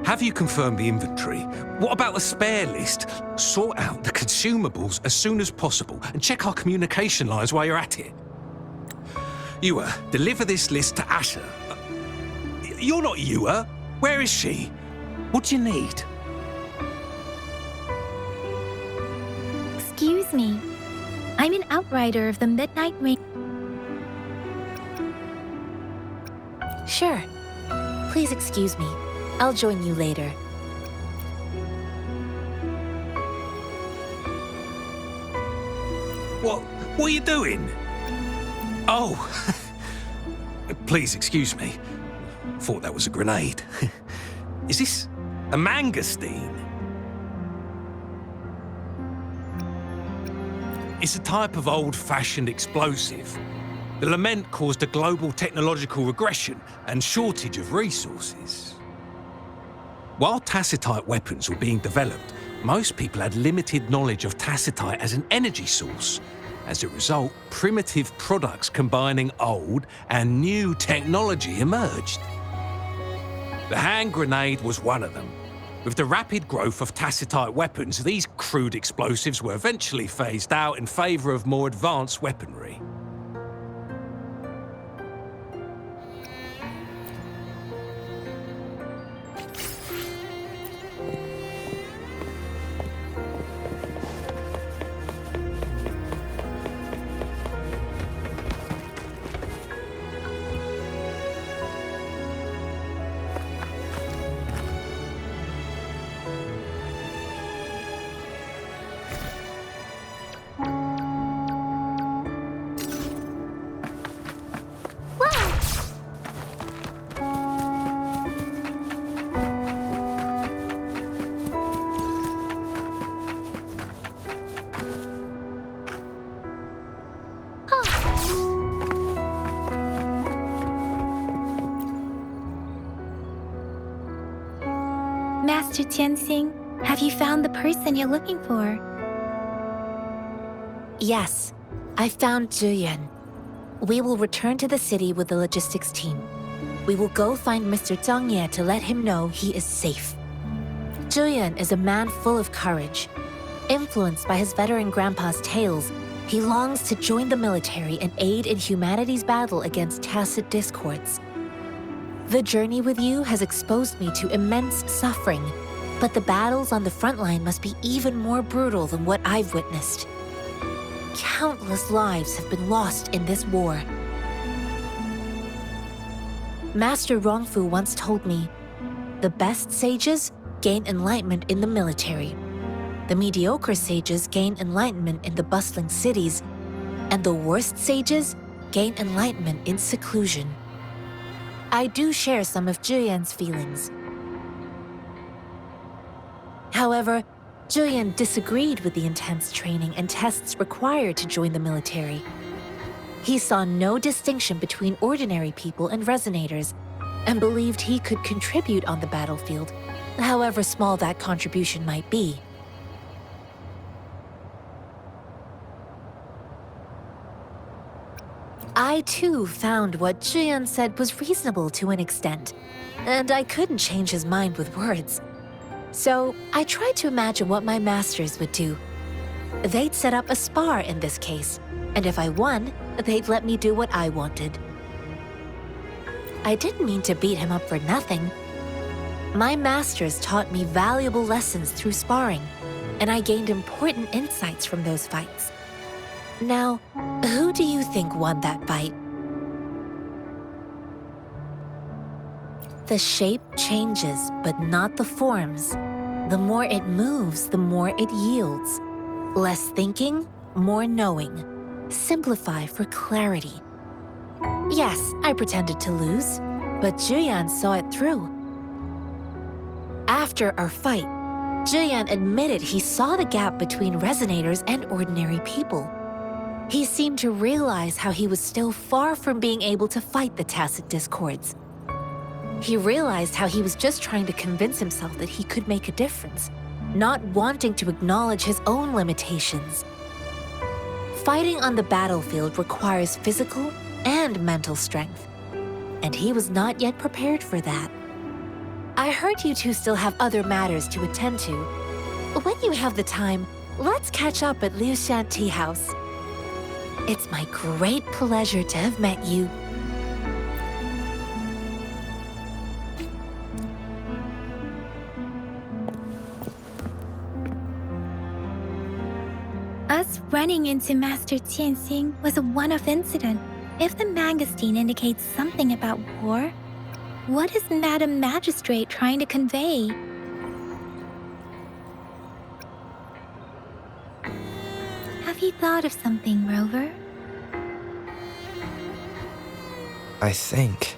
Have you confirmed the inventory? What about the spare list? Sort out the consumables as soon as possible and check our communication lines while you're at it. Ewa, deliver this list to Asher. You're not Ewa. Where is she? What do you need? Excuse me. I'm an outrider of the Midnight Ring. Sure. Please excuse me. I'll join you later. What are you doing? Oh, please excuse me. Thought that was a grenade. Is this a mangosteen? It's a type of old-fashioned explosive. The lament caused a global technological regression and shortage of resources. While tacitite weapons were being developed, most people had limited knowledge of tacitite as an energy source. As a result, primitive products combining old and new technology emerged. The hand grenade was one of them. With the rapid growth of tacitite weapons, these crude explosives were eventually phased out in favour of more advanced weaponry. Master Tianxing, have you found the person you're looking for? Yes, I found Zhuyan. We will return to the city with the logistics team. We will go find Mr. Zhang Ye to let him know he is safe. Zhuyan is a man full of courage. Influenced by his veteran grandpa's tales, he longs to join the military and aid in humanity's battle against tacit discords. The journey with you has exposed me to immense suffering, but the battles on the front line must be even more brutal than what I've witnessed. Countless lives have been lost in this war. Master Rongfu once told me, the best sages gain enlightenment in the military. The mediocre sages gain enlightenment in the bustling cities, and the worst sages gain enlightenment in seclusion. I do share some of Zhuyan's feelings. However, Zhuyan disagreed with the intense training and tests required to join the military. He saw no distinction between ordinary people and resonators, and believed he could contribute on the battlefield, however small that contribution might be. I too found what Zhuyan said was reasonable to an extent, and I couldn't change his mind with words. So I tried to imagine what my masters would do. They'd set up a spar in this case, and if I won, they'd let me do what I wanted. I didn't mean to beat him up for nothing. My masters taught me valuable lessons through sparring, and I gained important insights from those fights. Now, who do you think won that fight? The shape changes, but not the forms. The more it moves, the more it yields. Less thinking, more knowing. Simplify for clarity. Yes, I pretended to lose, but Zhuyan saw it through. After our fight, Zhuyan admitted he saw the gap between resonators and ordinary people. He seemed to realize how he was still far from being able to fight the tacit discords. He realized how he was just trying to convince himself that he could make a difference, not wanting to acknowledge his own limitations. Fighting on the battlefield requires physical and mental strength, and he was not yet prepared for that. I heard you two still have other matters to attend to. When you have the time, let's catch up at Liu Shan Tea House. It's my great pleasure to have met you. Us running into Master Tianxing was a one-off incident. If the Mangosteen indicates something about war, what is Madam Magistrate trying to convey? Have you thought of something, Rover? I think.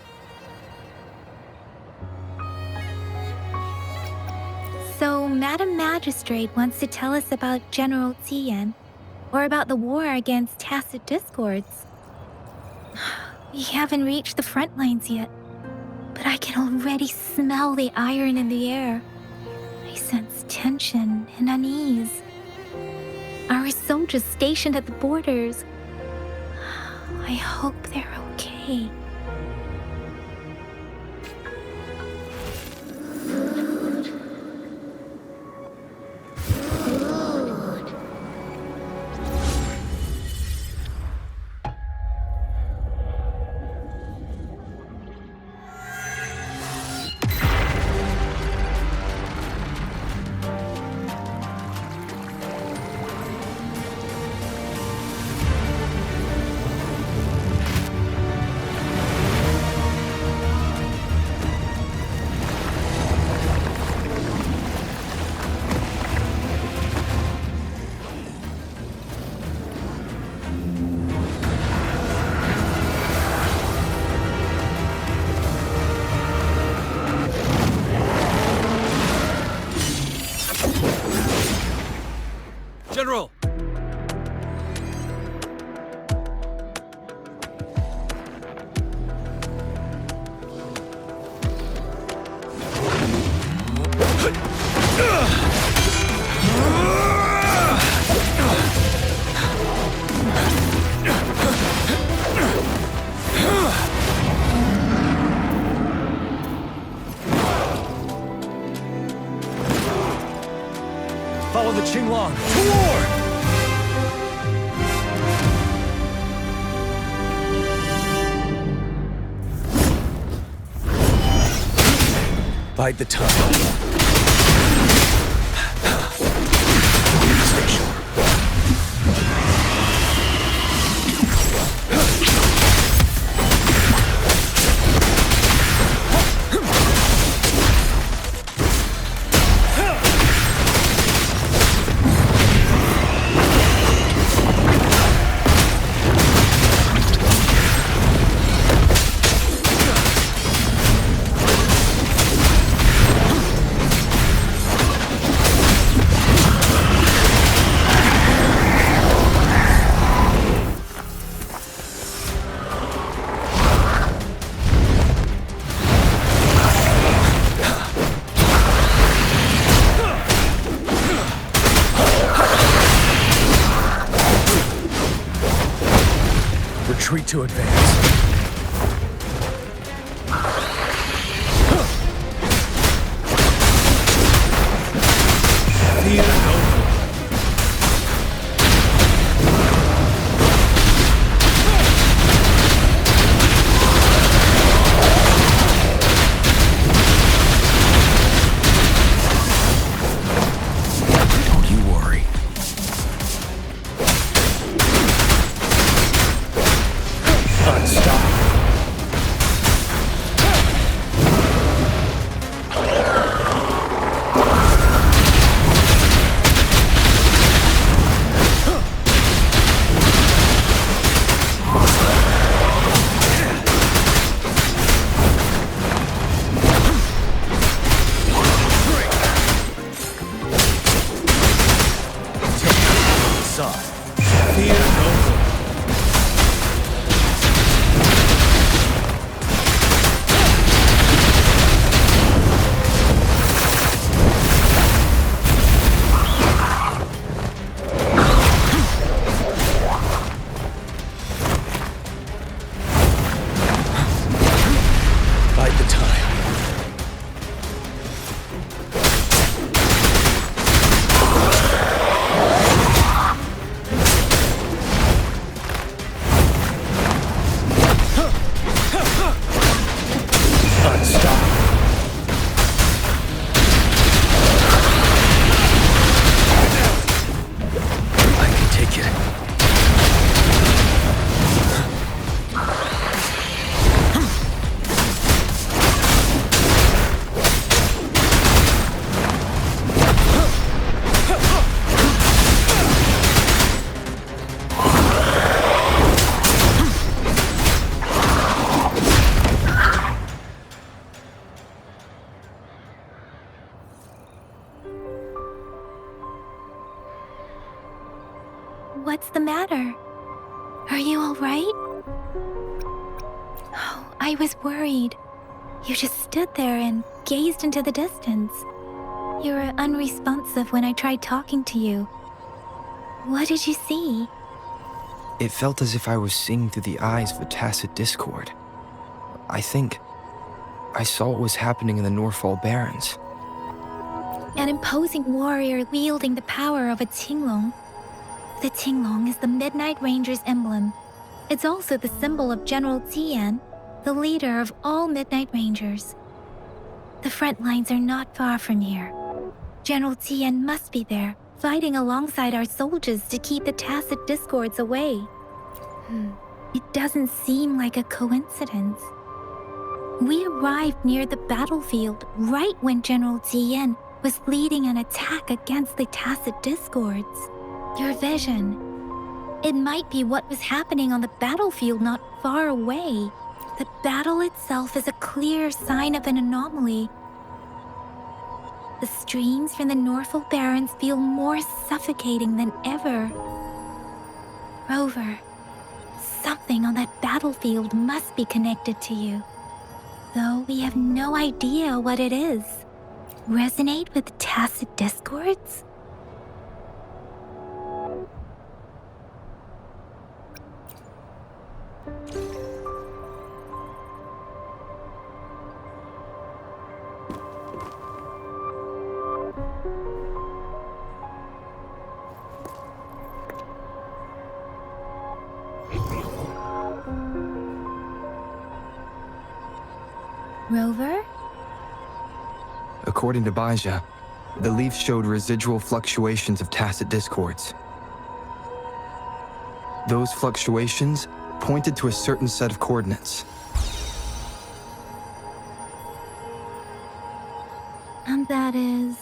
So, Madam Magistrate wants to tell us about General Tian, or about the war against tacit discords. We haven't reached the front lines yet, but I can already smell the iron in the air. I sense tension and unease. Our soldiers stationed at the borders. I hope they're okay. General! Follow the Qinglong to war! Bide the time. Stay sure. Retreat to advance. Fear no more. Don't you worry. Unstoppable. What's the matter? Are you all right? Oh, I was worried. You just stood there and gazed into the distance. You were unresponsive when I tried talking to you. What did you see? It felt as if I was seeing through the eyes of a tacit discord. I think I saw what was happening in the Norfall Barrens. An imposing warrior wielding the power of a Tinglong. The Tinglong is the Midnight Ranger's emblem. It's also the symbol of General Tian, the leader of all Midnight Rangers. The front lines are not far from here. General Tian must be there, fighting alongside our soldiers to keep the tacit discords away. It doesn't seem like a coincidence. We arrived near the battlefield right when General Tian was leading an attack against the tacit discords. Your vision. It might be what was happening on the battlefield not far away. The battle itself is a clear sign of an anomaly. The streams from the Norfall Barrens feel more suffocating than ever. Rover, something on that battlefield must be connected to you. Though we have no idea what it is. Resonate with tacit discords? Rover? According to Baja, the leaf showed residual fluctuations of tacit discords. Those fluctuations pointed to a certain set of coordinates. And that is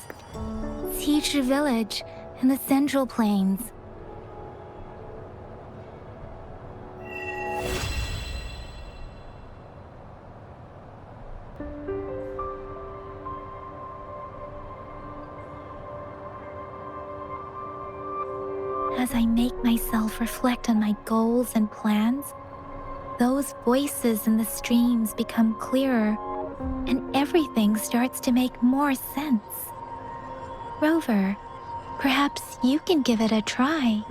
Teacher Village in the Central Plains. As I make myself reflect on my goals and plans, those voices in the streams become clearer, and everything starts to make more sense. Rover, perhaps you can give it a try.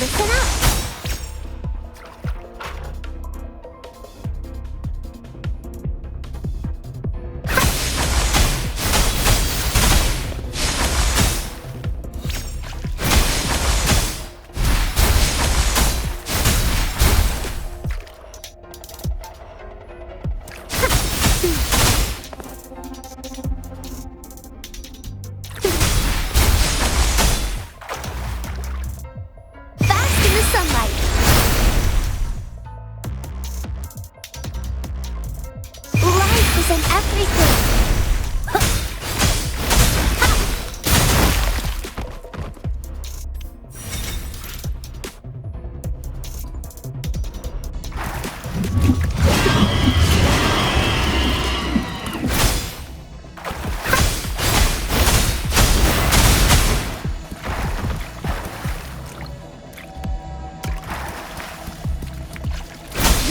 Listen up! Sunlight. Life is in everything.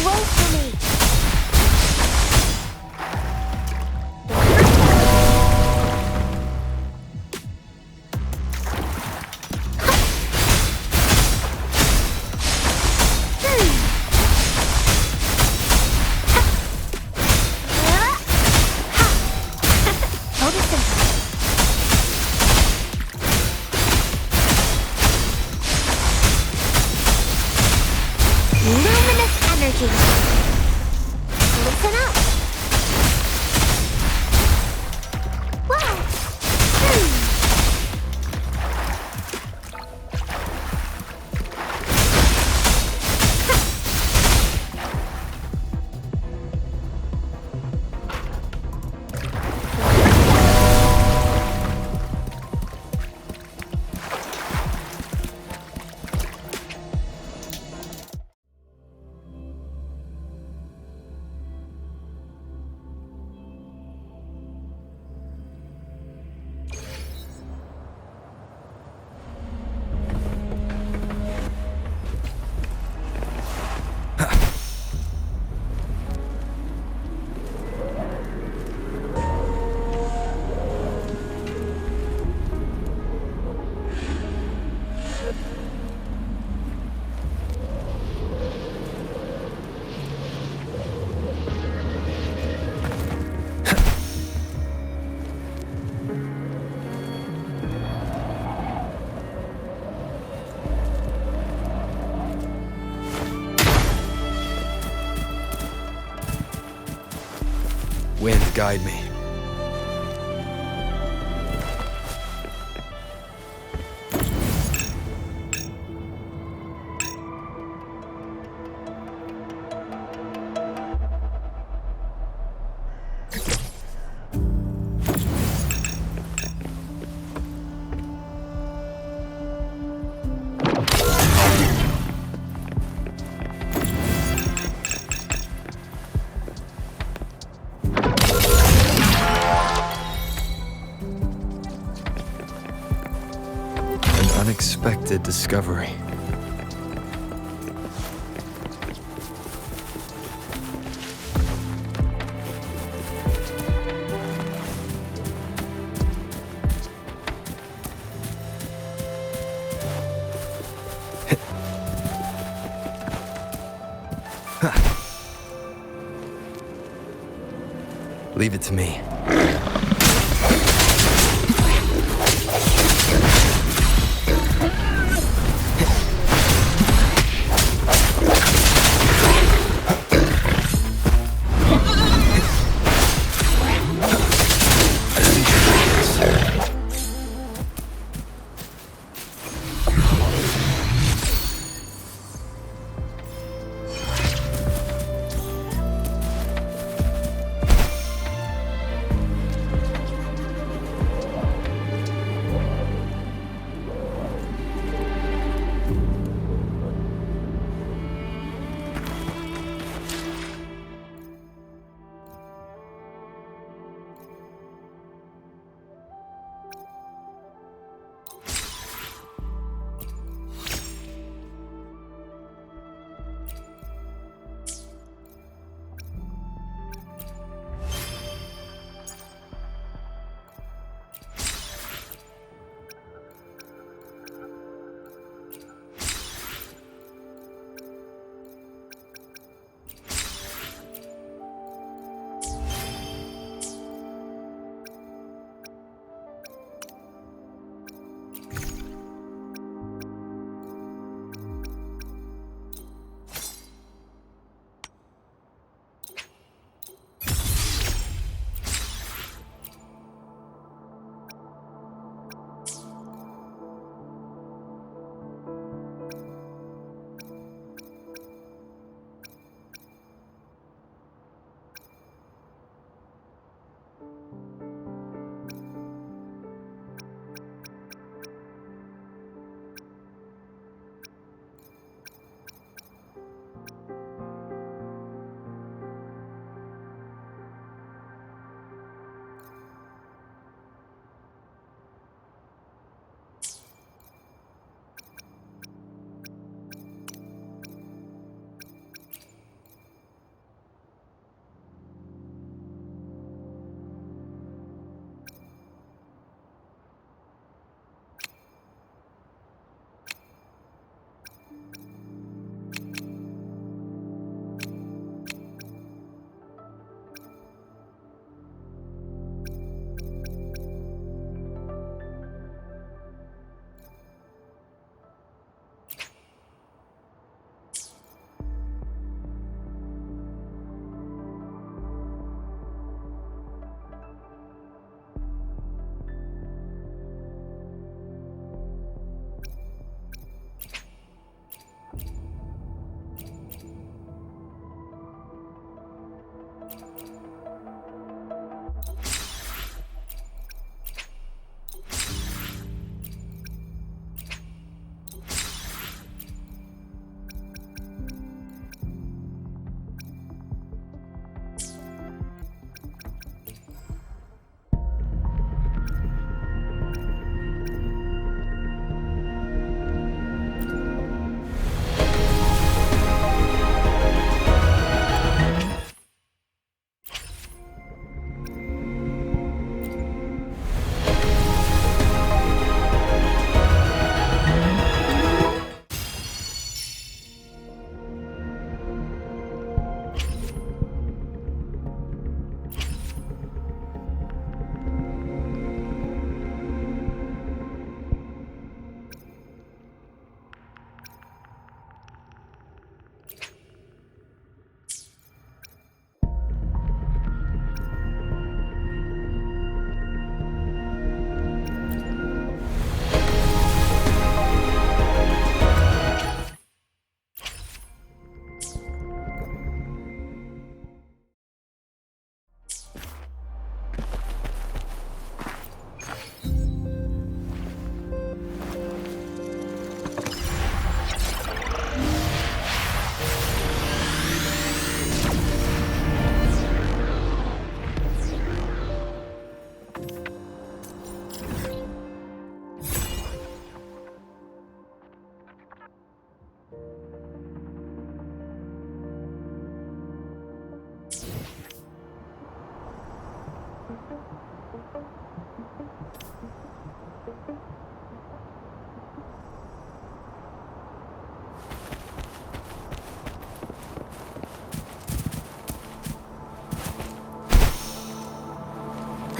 Roll for me. Wind, guide me. Unexpected discovery. Leave it to me.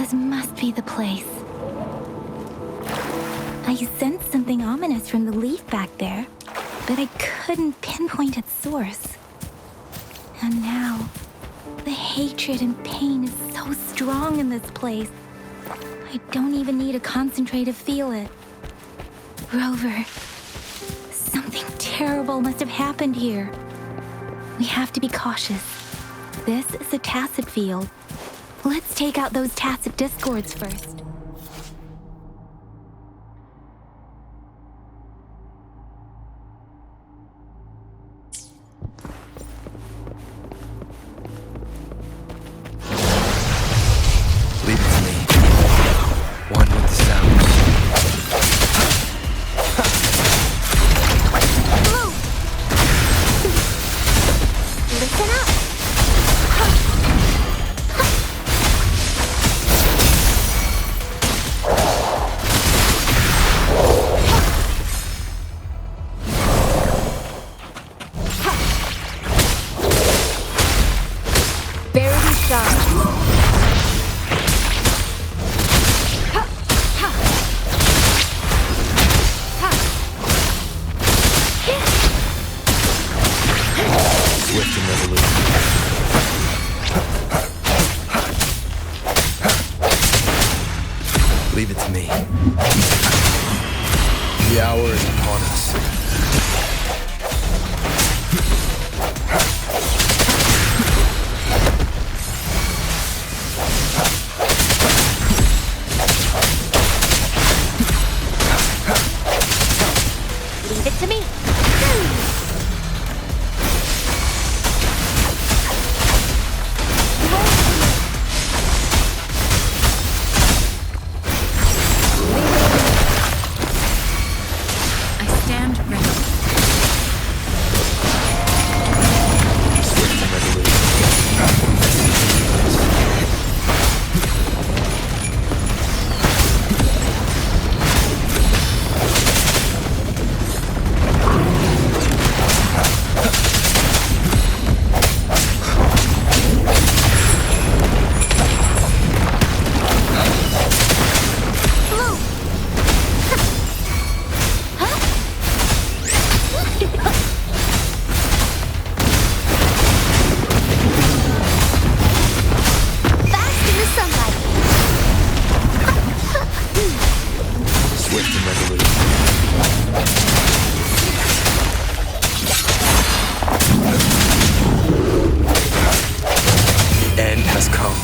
This must be the place. I sensed something ominous from the leaf back there, but I couldn't pinpoint its source. And now, the hatred and pain is so strong in this place. I don't even need to concentrate to feel it. Rover, something terrible must have happened here. We have to be cautious. This is a tacit field. Let's take out those tacit discords first. Leave it to me. One with the sounds. Blue! Listen up! Verity shot. Swift and resolute. Leave it to me. The hour is upon us. Leave it to me. I stand ready. Swift and resolute. Fast in the sunlight! Swift and resolute. The end has come.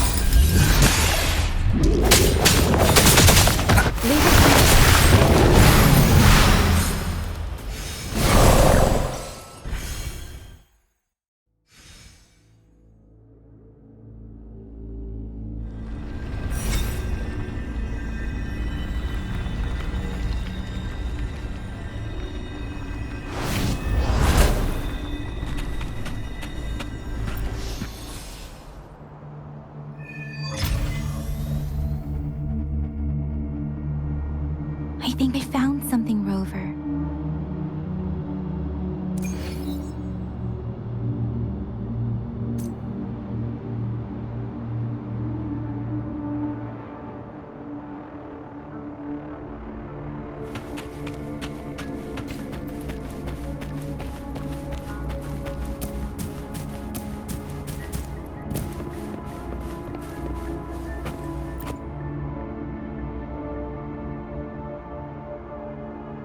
I think I found something, Rover.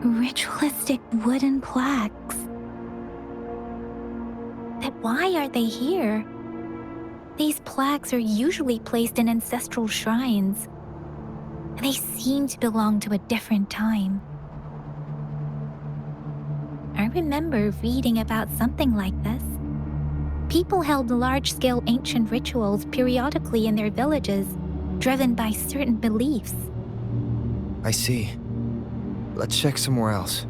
Ritualistic wooden plaques. But why are they here? These plaques are usually placed in ancestral shrines. They seem to belong to a different time. I remember reading about something like this. People held large-scale ancient rituals periodically in their villages, driven by certain beliefs. I see. Let's check somewhere else.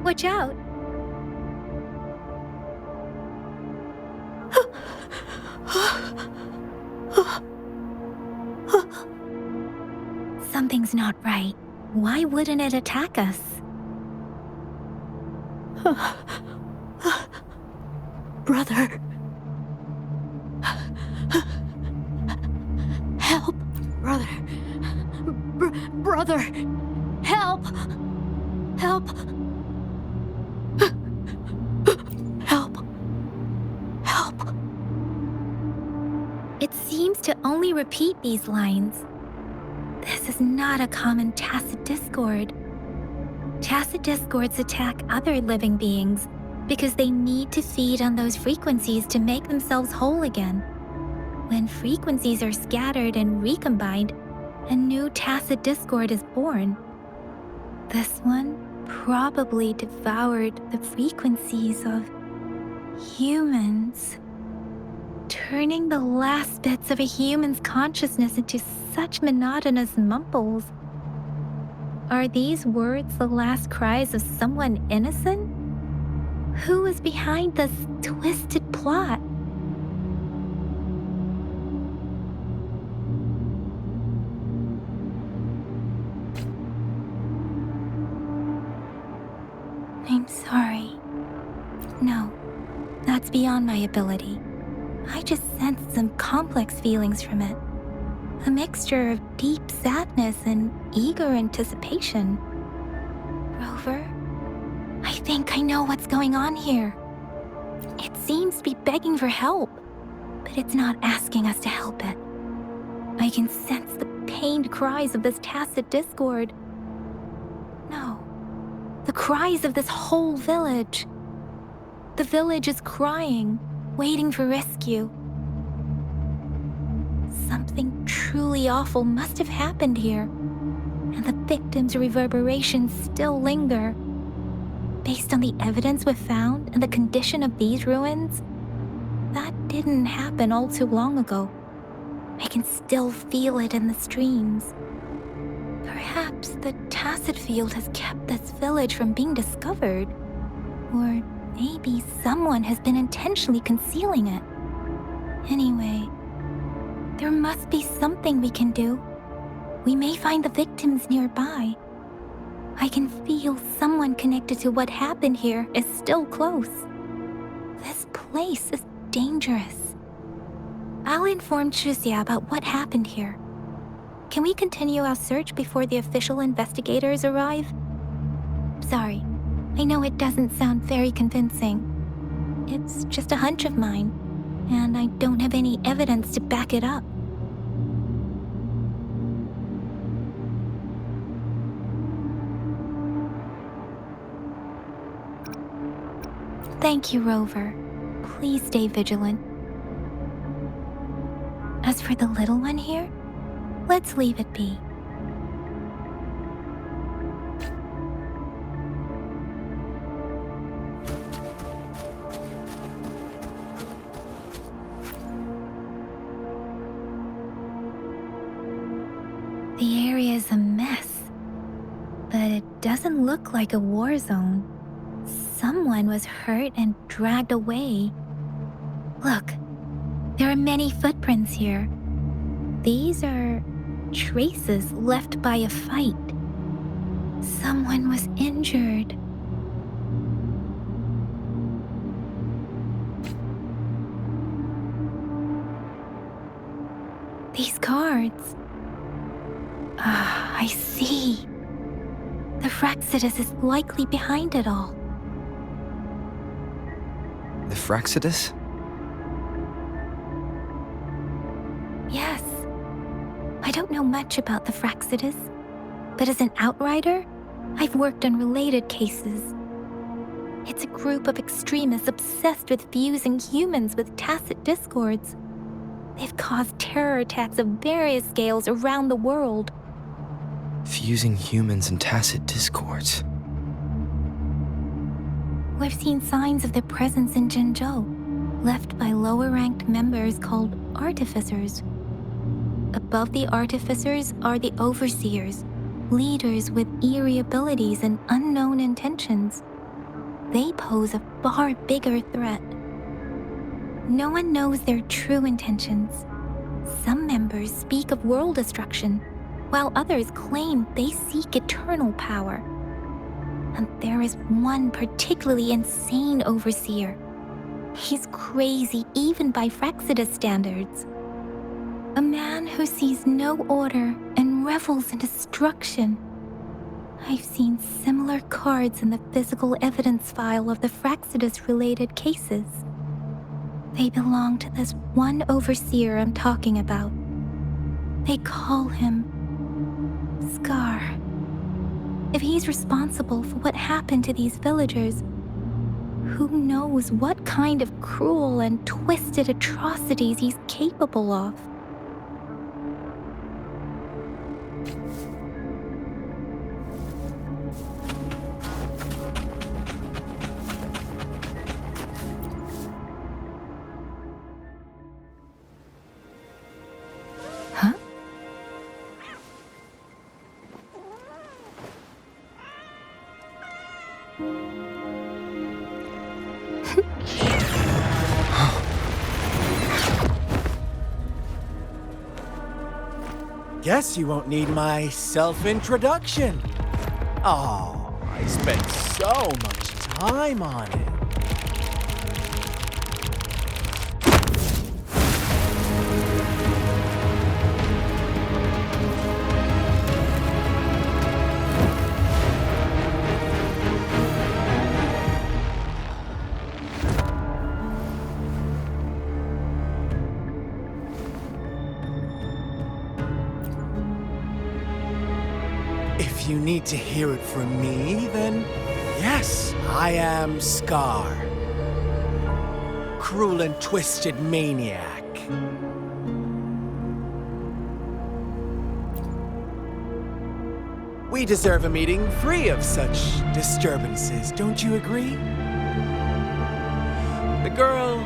Watch out! Something's not right. Why wouldn't it attack us? Brother. Help. Brother. Brother. Help. Help. Help. Help. It seems to only repeat these lines. This is not a common tacit discord. Tacit discords attack other living beings because they need to feed on those frequencies to make themselves whole again. When frequencies are scattered and recombined, a new tacit discord is born. This one probably devoured the frequencies of humans, turning the last bits of a human's consciousness into such monotonous mumbles. Are these words the last cries of someone innocent? Who is behind this twisted plot? I'm sorry. No, that's beyond my ability. I just sensed some complex feelings from it. A mixture of deep sadness and eager anticipation. Rover, I think I know what's going on here. It seems to be begging for help, but it's not asking us to help it. I can sense the pained cries of this tacit discord. No, the cries of this whole village. The village is crying, waiting for rescue. Something truly awful must have happened here, and the victims' reverberations still linger. Based on the evidence we've found and the condition of these ruins, that didn't happen all too long ago. I can still feel it in the streams. Perhaps the tacit field has kept this village from being discovered, or maybe someone has been intentionally concealing it. Anyway, there must be something we can do. We may find the victims nearby. I can feel someone connected to what happened here is still close. This place is dangerous. I'll inform Chuzia about what happened here. Can we continue our search before the official investigators arrive? Sorry, I know it doesn't sound very convincing. It's just a hunch of mine, and I don't have any evidence to back it up. Thank you, Rover. Please stay vigilant. As for the little one here, let's leave it be. The area is a mess, but it doesn't look like a war zone. Someone was hurt and dragged away. Look, there are many footprints here. These are traces left by a fight. Someone was injured. These cards. I see. The Fraxidus is likely behind it all. The Fraxidus? Yes. I don't know much about the Fraxidus, but as an outrider, I've worked on related cases. It's a group of extremists obsessed with fusing humans with tacit discords. They've caused terror attacks of various scales around the world. Fusing humans and tacit discords. We've seen signs of their presence in Jinzhou, left by lower-ranked members called artificers. Above the artificers are the overseers, leaders with eerie abilities and unknown intentions. They pose a far bigger threat. No one knows their true intentions, Some members speak of world destruction, while others claim they seek eternal power. And there is one particularly insane overseer. He's crazy even by Frexidus standards. A man who sees no order and revels in destruction. I've seen similar cards in the physical evidence file of the Frexidus-related cases. They belong to this one overseer I'm talking about. They call him Scar. If he's responsible for what happened to these villagers, who knows what kind of cruel and twisted atrocities he's capable of? Huh? Guess you won't need my self-introduction. Oh, I spent so much time on it. If you need to hear it from me, then yes, I am Scar. Cruel and twisted maniac. We deserve a meeting free of such disturbances, don't you agree? The girl,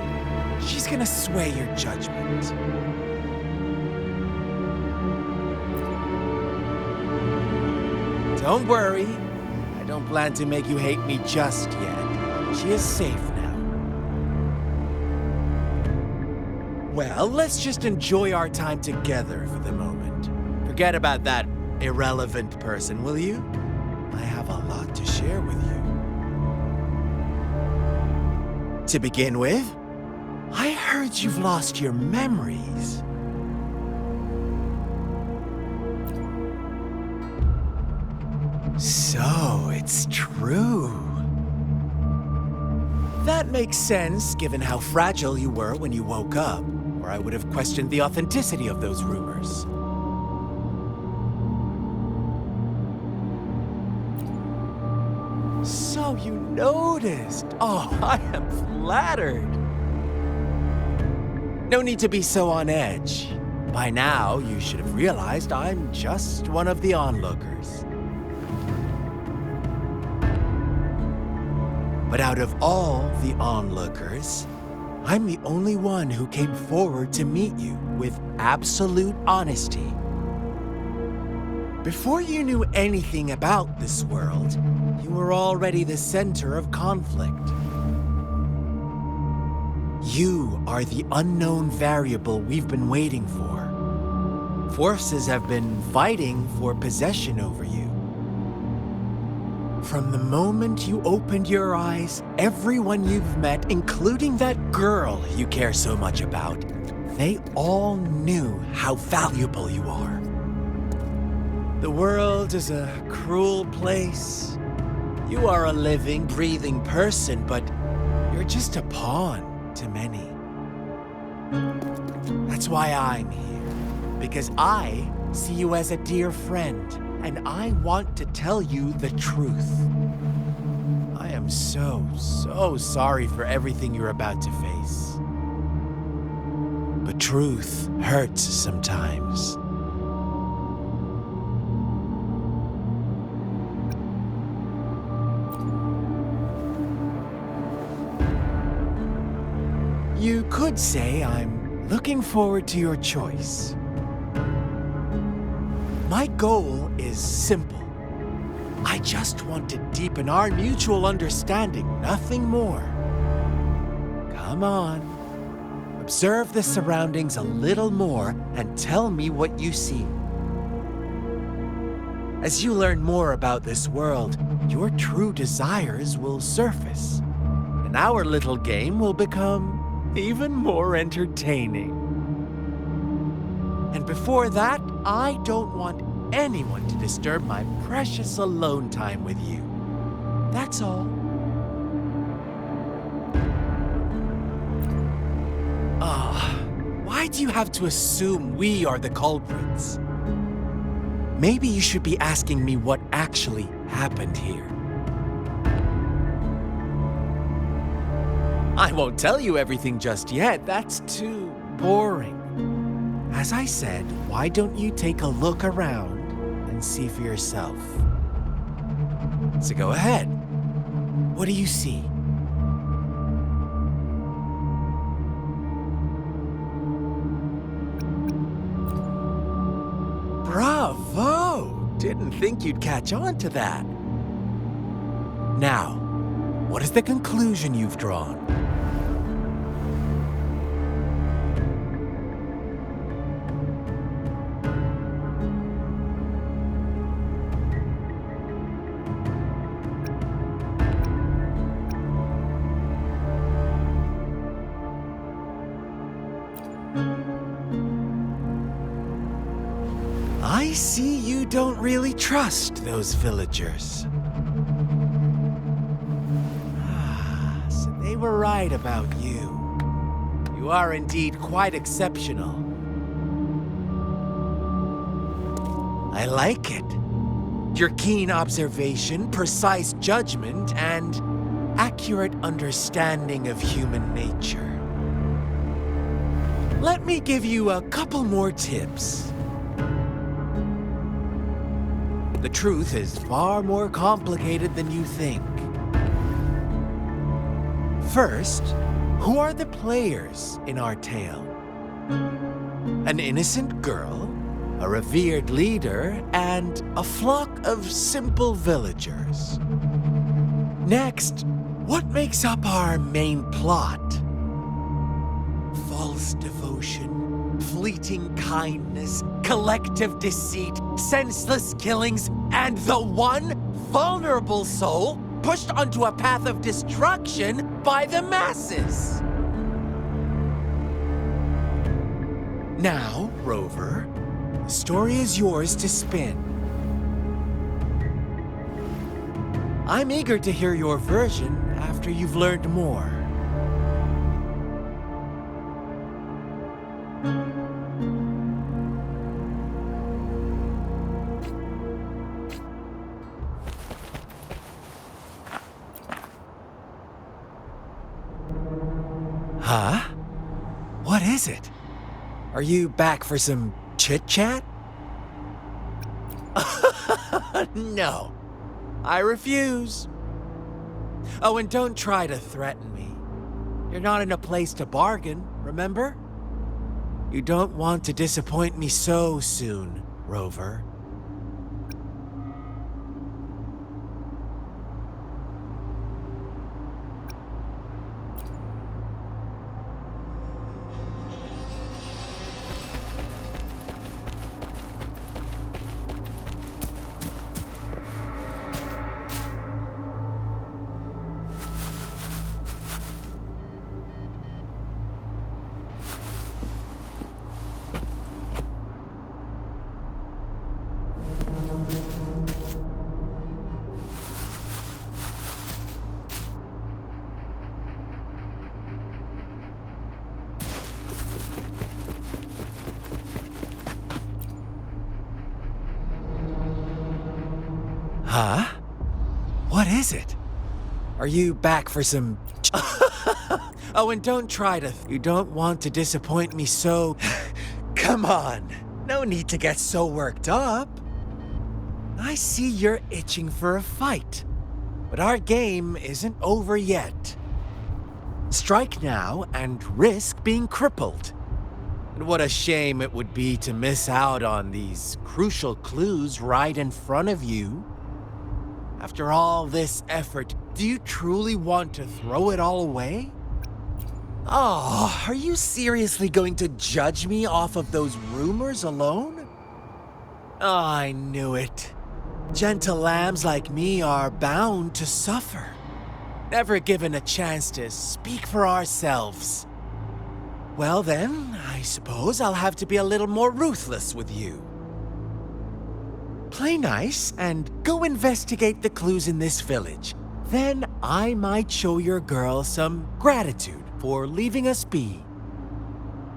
she's gonna sway your judgment. Don't worry. I don't plan to make you hate me just yet. She is safe now. Well, let's just enjoy our time together for the moment. Forget about that irrelevant person, will you? I have a lot to share with you. To begin with, I heard you've lost your memories. So, it's true. That makes sense, given how fragile you were when you woke up, or I would have questioned the authenticity of those rumors. So you noticed. Oh, I am flattered. No need to be so on edge. By now, you should have realized I'm just one of the onlookers. But out of all the onlookers, I'm the only one who came forward to meet you with absolute honesty. Before you knew anything about this world, you were already the center of conflict. You are the unknown variable we've been waiting for. Forces have been fighting for possession over you. From the moment you opened your eyes, everyone you've met, including that girl you care so much about, they all knew how valuable you are. The world is a cruel place. You are a living, breathing person, but you're just a pawn to many. That's why I'm here, because I see you as a dear friend. And I want to tell you the truth. I am so sorry for everything you're about to face. But truth hurts sometimes. You could say I'm looking forward to your choice. My goal is simple. I just want to deepen our mutual understanding, nothing more. Come on. Observe the surroundings a little more and tell me what you see. As you learn more about this world, your true desires will surface, and our little game will become even more entertaining. And before that, I don't want anyone to disturb my precious alone time with you. That's all. Why do you have to assume we are the culprits? Maybe you should be asking me what actually happened here. I won't tell you everything just yet. That's too boring. As I said, why don't you take a look around and see for yourself? So go ahead. What do you see? Bravo! Didn't think you'd catch on to that. Now, what is the conclusion you've drawn? I see you don't really trust those villagers. So they were right about you. You are indeed quite exceptional. I like it. Your keen observation, precise judgment, and accurate understanding of human nature. Let me give you a couple more tips. The truth is far more complicated than you think. First, who are the players in our tale? An innocent girl, a revered leader, and a flock of simple villagers. Next, what makes up our main plot? False devotion, fleeting kindness, collective deceit, senseless killings, and the one vulnerable soul pushed onto a path of destruction by the masses. Now, Rover, the story is yours to spin. I'm eager to hear your version after you've learned more. Huh? What is it? Are you back for some chit-chat? No, I refuse. Oh, and don't try to threaten me. You're not in a place to bargain, remember? You don't want to disappoint me so soon, Rover. Huh? What is it? Are you back for some... Oh, and don't try to... You don't want to disappoint me so... Come on. No need to get so worked up. I see you're itching for a fight. But our game isn't over yet. Strike now and risk being crippled. And what a shame it would be to miss out on these crucial clues right in front of you. After all this effort, do you truly want to throw it all away? Oh, are you seriously going to judge me off of those rumors alone? Oh, I knew it. Gentle lambs like me are bound to suffer. Never given a chance to speak for ourselves. Well then, I suppose I'll have to be a little more ruthless with you. Play nice and go investigate the clues in this village. Then I might show your girl some gratitude for leaving us be.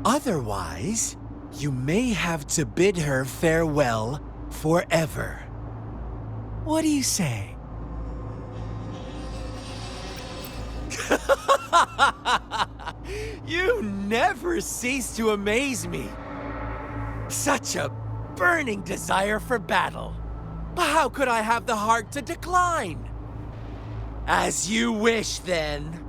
Otherwise, you may have to bid her farewell forever. What do you say? You never cease to amaze me. Such a burning desire for battle. How could I have the heart to decline? As you wish, then.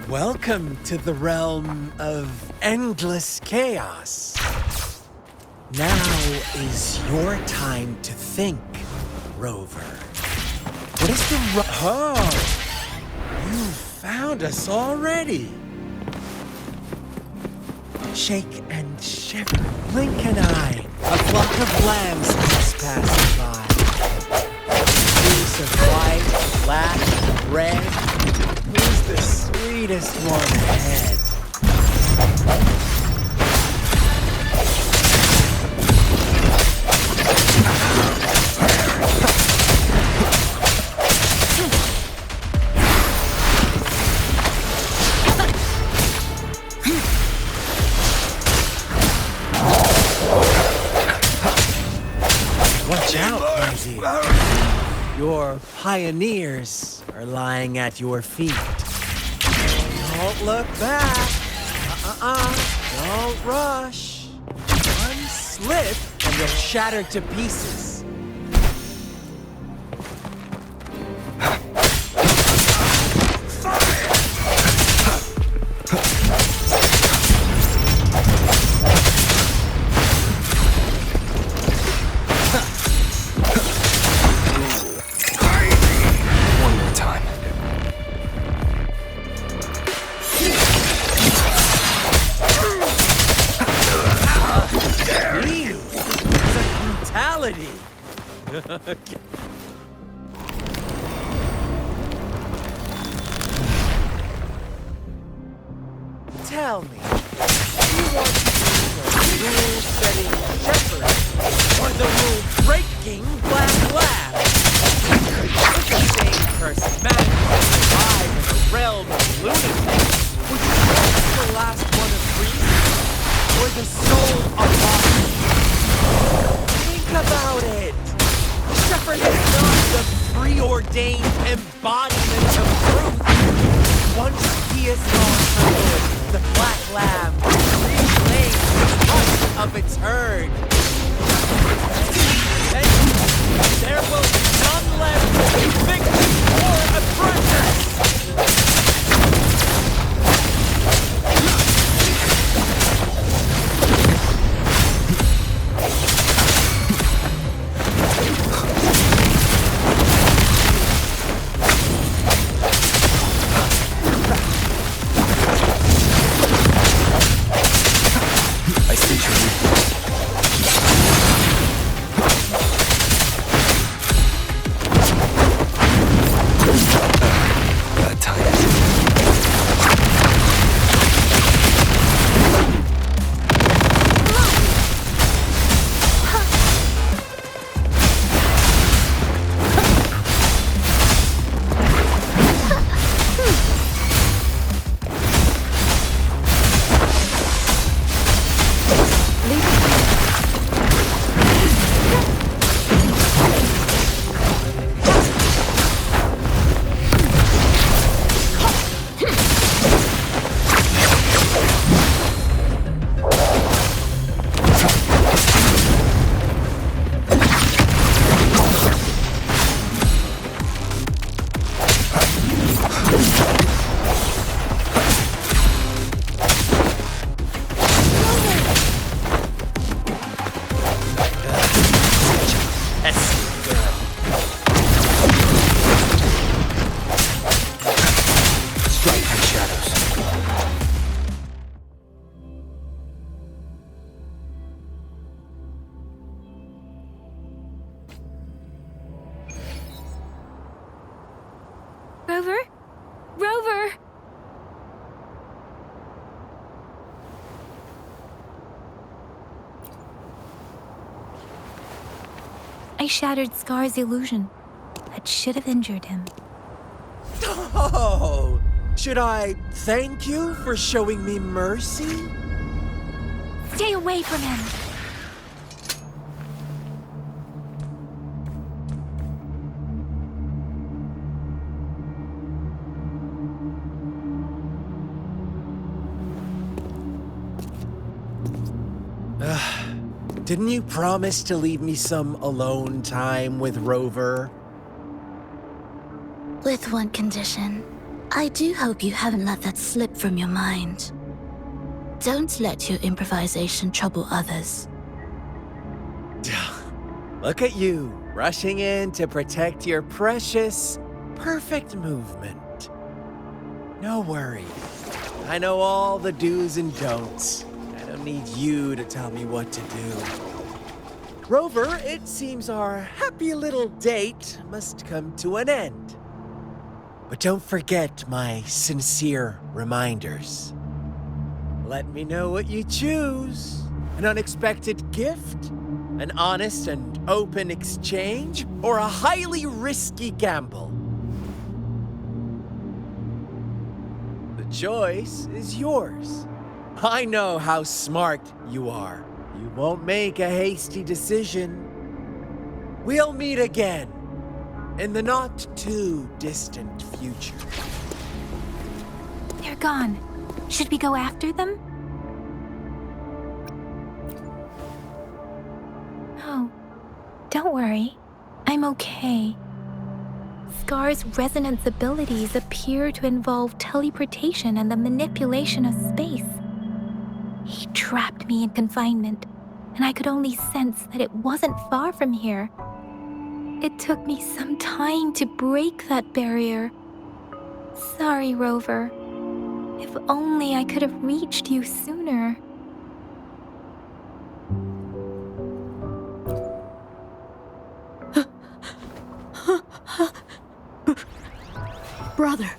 Welcome to the realm of endless chaos. Now is your time to think, Rover. What is the Oh! You found us already. Shake and shiver, blink an eye. A flock of lambs keeps passing by. Hues of white, black, red. Who's the sweetest one ahead? Watch out, my dear. Your pioneers are lying at your feet. Don't look back. Don't rush. One slip and you'll shatter to pieces. One more time. Ew, such brutality. Tell me, do you want to be the rule-setting shepherd or the rule-breaking black lab? With the same person managed to survive in a realm of lunacy, would you want the last one of reason or the soul of honesty? Think about it. The shepherd is not the preordained embodiment of truth. Once he is gone for good, the black lamb reclaims the heart of its herd. And there will be none left to be victims or apprentice. I see your weakness. Rover? Rover! I shattered Scar's illusion. That should have injured him. Oh! Should I thank you for showing me mercy? Stay away from him! Didn't you promise to leave me some alone time with Rover? With one condition. I do hope you haven't let that slip from your mind. Don't let your improvisation trouble others. Look at you, rushing in to protect your precious, perfect movement. No worries. I know all the do's and don'ts. I don't need you to tell me what to do. Rover, it seems our happy little date must come to an end. But don't forget my sincere reminders. Let me know what you choose. An unexpected gift? An honest and open exchange? Or a highly risky gamble? The choice is yours. I know how smart you are. You won't make a hasty decision. We'll meet again in the not-too-distant future. They're gone. Should we go after them? No. Don't worry. I'm okay. Scar's resonance abilities appear to involve teleportation and the manipulation of space. He trapped me in confinement, and I could only sense that it wasn't far from here. It took me some time to break that barrier. Sorry, Rover. If only I could have reached you sooner. Brother.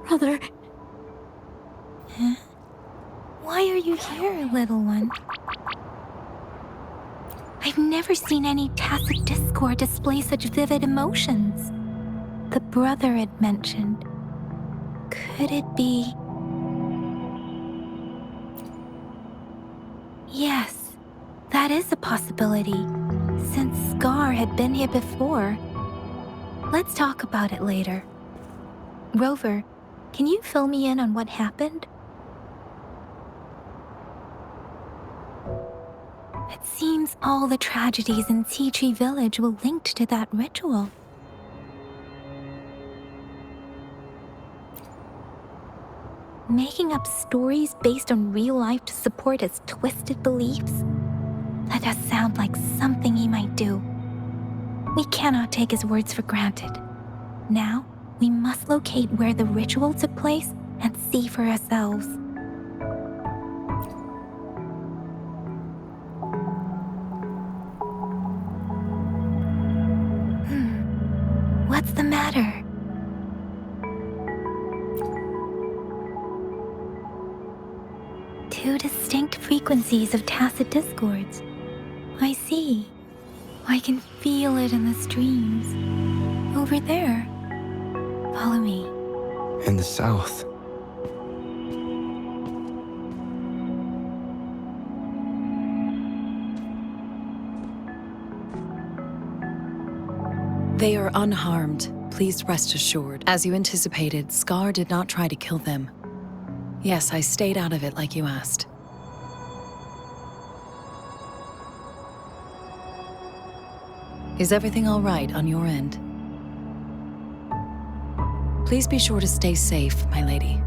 Brother. Huh? Why are you here, little one? I've never seen any tacit discord display such vivid emotions. The brother it mentioned. Could it be? Yes, that is a possibility, since Scar had been here before. Let's talk about it later. Rover, can you fill me in on what happened? It seems all the tragedies in Tea Tree Village were linked to that ritual. Making up stories based on real life to support his twisted beliefs? That does sound like something he might do. We cannot take his words for granted. Now, we must locate where the ritual took place and see for ourselves. What's the matter? Two distinct frequencies of tacit discords. I see. I can feel it in the streams. Over there. Follow me. In the south. They are unharmed. Please rest assured. As you anticipated, Scar did not try to kill them. Yes, I stayed out of it like you asked. Is everything all right on your end? Please be sure to stay safe, my lady.